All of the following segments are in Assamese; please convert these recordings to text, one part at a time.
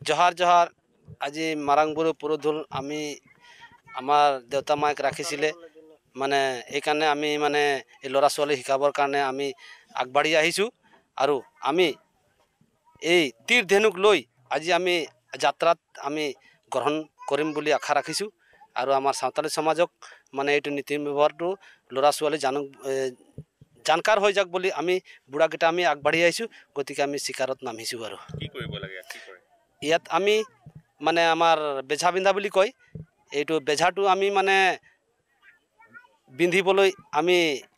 जोहार जोहार আজি মাৰাংবুৰু পুৰোধুল আমি আমাৰ দেউতা মাইক ৰাখিছিলে মানে এইকাৰণে আমি মানে এই ল'ৰা ছোৱালী শিকাবৰ কাৰণে আমি আগবাঢ়ি আহিছোঁ আৰু আমি এই তীৰ ধেনুক লৈ আজি আমি যাত্ৰাত আমি গ্ৰহণ কৰিম বুলি আশা ৰাখিছোঁ আৰু আমাৰ সাঁওতালী সমাজক মানে এইটো নীতি ব্যৱহাৰটো ল'ৰা ছোৱালী জানকাৰ হৈ যাওক বুলি আমি বুঢ়াকেইটা আমি আগবাঢ়ি আহিছোঁ গতিকে আমি শিকাৰত নামিছোঁ আৰু কি কৰিব লাগে কি কৰে ইয়াত আমি মানে আমাৰ বেঝা বিন্ধা বুলি কয় এইটো বেঝাটো আমি মানে বিন্ধিবলৈ আমি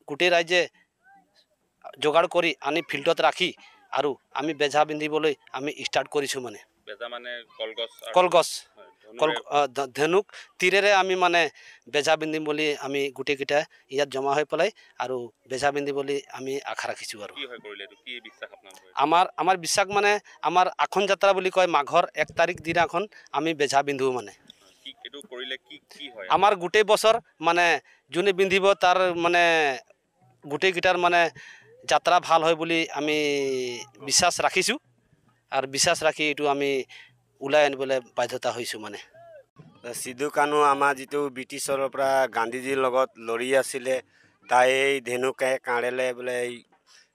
গোটেই ৰাইজে যোগাৰ কৰি আনি ফিল্ডত ৰাখি আৰু আমি বেঝা বিন্ধিবলৈ আমি ষ্টাৰ্ট কৰিছোঁ মানে বেজা মানে কলগছ ধেনুক তীৰেৰে আমি মানে বেজা বিন্ধিম বুলি আমি গোটেইকেইটা ইয়াত জমা হৈ পেলাই আৰু বেজা বিন্ধিবলৈ আমি আশা ৰাখিছোঁ আৰু আমাৰ বিশ্বাস মানে আমাৰ আখন যাত্ৰা বুলি কয় মাঘৰ 1 তাৰিখ দিনাখন আমি বেজা বিন্ধো মানে আমাৰ গোটেই বছৰ মানে যোনে বিন্ধিব তাৰ মানে গোটেইকেইটাৰ মানে যাত্ৰা ভাল হয় বুলি আমি বিশ্বাস ৰাখিছোঁ আৰু বিশ্বাস ৰাখি এইটো আমি ওলাই আনিবলৈ বাধ্যতা হৈছোঁ মানে সিধু কানু আমাৰ যিটো ব্ৰিটিছৰ পৰা গান্ধীজীৰ লগত লৰি আছিলে তাই ধেনুকে কাঁড়েলে বোলে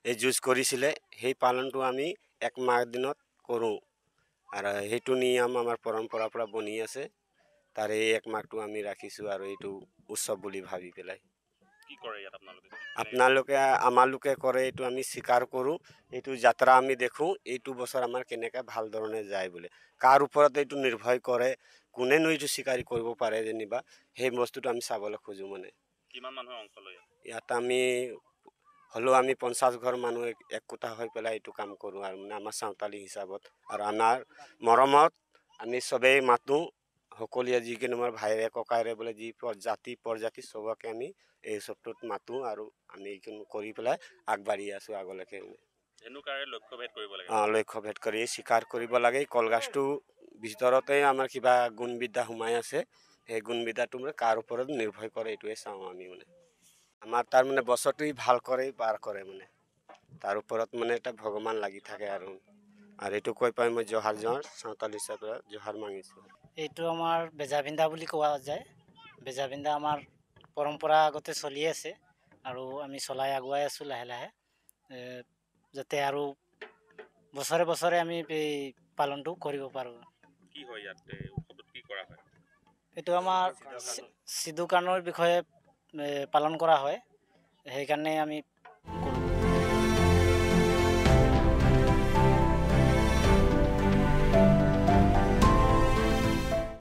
এই যুঁজ কৰিছিলে সেই পালনটো আমি 1 মাঘ দিনত কৰোঁ আৰু সেইটো নিয়ম আমাৰ পৰম্পৰাৰ পৰা বনি আছে তাৰ এই 1 মাঘটো আমি ৰাখিছোঁ আৰু এইটো উৎসৱ বুলি ভাবি পেলাই কি কৰে ইয়াত আমালোকে কৰে এইটো আমি স্বীকাৰ কৰোঁ এইটো যাত্ৰা আমি দেখোঁ এইটো বছৰ আমাৰ কেনেকৈ ভাল ধৰণে যায় বোলে কাৰ ওপৰত এইটো নিৰ্ভৰ কৰে কোনেনো এইটো স্বীকাৰ কৰিব পাৰে যেনিবা সেই বস্তুটো আমি চাবলৈ খোজোঁ মানে কিমান মানুহ অংশ লয় ইয়াত আমি হলেও আমি 50 ঘৰ মানুহ একোটা হৈ পেলাই এইটো কাম কৰোঁ আৰু মানে আমাৰ সাঁওতালী হিচাপত আৰু আমাৰ মৰমত আমি সবেই মাতোঁ সকলোৱে যিকোনো আমাৰ ভাইৰে ককাইৰে বোলে যি জাতি সবকে আমি এই উৎসৱটোত মাতোঁ আৰু আমি এইখিনি কৰি পেলাই আগবাঢ়ি আছোঁ আগলৈকে লক্ষ্য ভেদ কৰি স্বীকাৰ কৰিব লাগে কলগছটো ভিতৰতে আমাৰ কিবা গুণবিদ্যা সোমাই আছে সেই গুণবিদ্যাটো মানে কাৰ ওপৰত নিৰ্ভৰ কৰে এইটোৱে চাওঁ আমি মানে আমাৰ তাৰ মানে বছৰটোই ভাল কৰে পাৰ কৰে মানে তাৰ ওপৰত মানে এটা ভগৱান লাগি থাকে আৰু এইটো কৈ পাই মই জহাৰ সাঁওতালী হিচাপে জহাৰ মাগিছোঁ এইটো আমাৰ বেজা বিন্ধা বুলি কোৱা যায় বেজা বিন্ধা আমাৰ পৰম্পৰা আগতে চলি আছে আৰু আমি চলাই আগুৱাই আছোঁ লাহে লাহে যাতে আৰু বছৰে বছৰে আমি এই পালনটো কৰিব পাৰোঁ কি হয় ইয়াত উৎসৱত কি কৰা হয় এইটো আমাৰ সিধু কানুৰ বিষয়ে পালন কৰা হয় সেইকাৰণে আমি